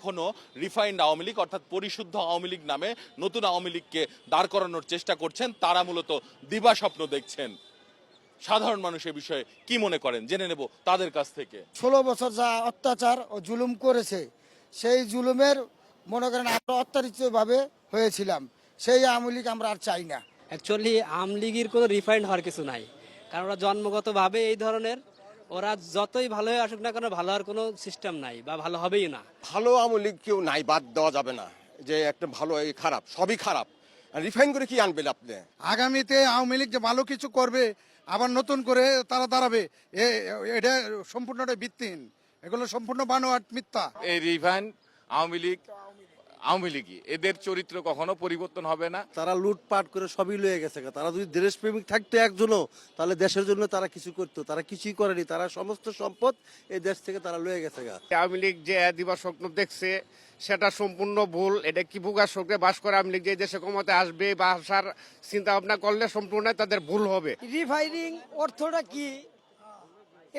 এখনো রিফাইন্ড আওয়ামী লীগ অর্থাৎ পরিশুদ্ধ আওয়ামী লীগ নামে নতুন আওয়ামী লীগকে দাঁড় করানোর চেষ্টা করছেন, তারা মূলত দিবাস্বপ্ন দেখছেন। সাধারণ মানুষ এ বিষয়ে কি মনে করেন জেনে নেব তাদের কাছ থেকে। 16 বছর যা অত্যাচার ও জুলুম করেছে, সেই জুলুমের মনে করেন আমরা অত্যাচারিতভাবে হয়েছিলাম, সেই আওয়ামী লীগ আমরা আর চাই না। অ্যাকচুয়ালি আওয়ামী লীগের কোনো রিফাইন্ড হওয়ার কিছু নাই, কারণ ওরা জন্মগতভাবে এই ধরনের, ওরা যতই ভালো হয়ে আসুক না কেন ভালো হওয়ার কোনো সিস্টেম নাই বা ভালো হবেই না। ভালো আওয়ামী লীগ কেউ নাই, বাদ দেওয়া যাবে না যে একটা ভালো এই খারাপ, সবই খারাপ। রিফাইন করে কি আনবেন আপনি? আগামীতে আওয়ামী লীগ যে ভালো কিছু করবে, আবার নতুন করে তারা দাঁড়াবে, এটা সম্পূর্ণটা ভিত্তিহীন, এগুলো সম্পূর্ণ বানোয়াট, মিথ্যা। এই রিফাইন্ড আওয়ামী লীগই, এদের চরিত্র কখনো পরিবর্তন হবে না। তারা লুটপাট করে সবই লয়ে গেছে। তারা যদি দেশপ্রেমিক থাকতো একজনও, তাহলে দেশের জন্য তারা কিছু করতো। তারা কিছুই করেনি, তারা সমস্ত সম্পদ এই দেশ থেকে তারা লয়ে গেছে। আওয়ামী লীগ যে দিবা স্বপ্ন দেখছে সেটা সম্পূর্ণ ভুল। এটা কি বুকার স্বর্গে বাস করে আওয়ামী লীগ যে দেশে ক্ষমতা আসবে বা আসার চিন্তা ভাবনা করলে সম্পূর্ণ তাদের ভুল হবে। রিফাইনিং অর্থটা কি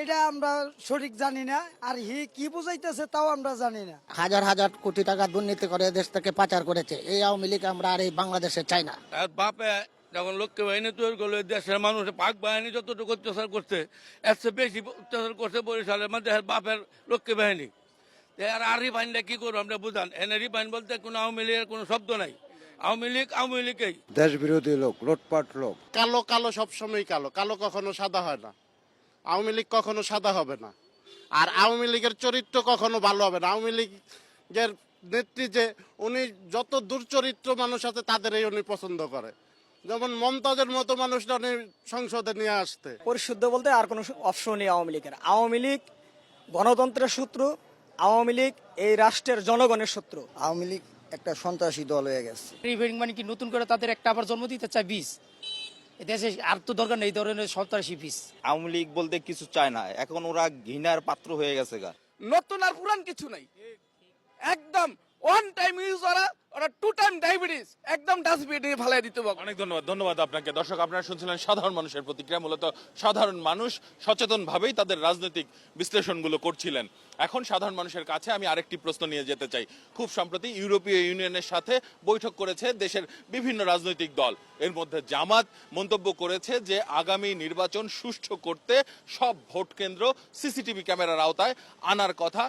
এটা আমরা সঠিক জানি না, আর কি বুঝাইতেছে তাও আমরা জানি না। হাজার হাজার কোটি টাকা দুর্নীতি করে দেশ থেকে পাচার করেছে এই আওয়ামী লীগ আমরা আর এই বাংলাদেশে চাই না। বাপে যখন লক্ষ্মী বাহিনী তৈরি করলো, দেশের মানুষ পাক বাহিনী যতটুকু অত্যাচার করছে এর চেয়ে বেশি অত্যাচার করছে বরিশালের মধ্যে বাপের লক্ষ্মী বাহিনী। আর রিফাইনটা কি করবো আমরা বুঝান, এনে রিফাইন বলতে কোনো আওয়ামী লীগের কোনো শব্দ নাই। আওয়ামী লীগই দেশ বিরোধী লোক, লুটপাট লোক। কালো কালো সবসময় কালো, কালো কখনো সাদা হয় না। আওয়ামী লীগ কখনো সাদা হবে না, আর আওয়ামী লীগের চরিত্র কখনো ভালো হবে না। আওয়ামী লীগের নেতৃত্বে উনি যত দুর্চরিত্র মানুষ আছে তাদের উনি পছন্দ করে, যেমন মমতাজের মতো মানুষটা উনি সংসদে নিয়ে আসতে। পরিশুদ্ধ বলতে আর কোনো অপশন নেই আওয়ামী লীগের। আওয়ামী লীগ গণতন্ত্রের শত্রু, আওয়ামী লীগ এই রাষ্ট্রের জনগণের শত্রু। আওয়ামী লীগ একটা সন্ত্রাসী দল হয়ে গেছে। রিফাইনিং মানে কি নতুন করে তাদের একটা আবার জন্ম দিতে চায় বীজ, দেশে আর তো দরকার নেই ধরনের সন্ত্রাসী বীজ। আওয়ামী লীগ বলতে কিছু চায় না, এখন ওরা ঘৃণার পাত্র হয়ে গেছে। নতুন আর পুরান কিছু নাই, একদম ওয়ান টাইম ইউজ, ওরা টু টাইম ডায়াবেটিস, একদম ডাস্টবিনে ফেলাই দিতে হবে। অনেক ধন্যবাদ আপনাকে। দর্শক, আপনারা শুনছিলেন সাধারণ মানুষের প্রতিক্রিয়া। মূলত সাধারণ মানুষ সচেতনভাবেই তাদের রাজনৈতিক বিশ্লেষণগুলো করছিলেন। এখন সাধারণ মানুষের কাছে আমি আরেকটি প্রশ্ন নিয়ে যেতে চাই। খুব সম্প্রতি ইউরোপীয় ইউনিয়নের সাথে বৈঠক করেছে দেশের বিভিন্ন রাজনৈতিক দল। এর মধ্যে জামাত মন্তব্য করেছে যে আগামী নির্বাচন সুষ্ঠু করতে সব ভোট কেন্দ্র সিসিটিভি ক্যামেরার আওতায় আনার কথা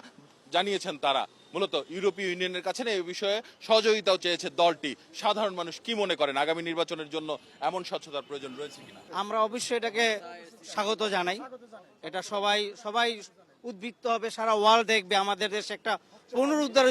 জানিয়েছেন তারা। মূলত ইউরোপীয় ইউনিয়নের কাছে এই বিষয়ে সহযোগিতাও চেয়েছে দলটি। সাধারণ মানুষ কি মনে করেন, আগামী নির্বাচনের জন্য এমন স্বচ্ছতার প্রয়োজন রয়েছে কিনা? আমরা অবশ্যই এটাকে স্বাগত জানাই। এটা সবাই উদ্বৃত্ত হবে, সারা ওয়ার্ল্ড দেখবে আমাদের দেশে একটা পুনরুদ্ধার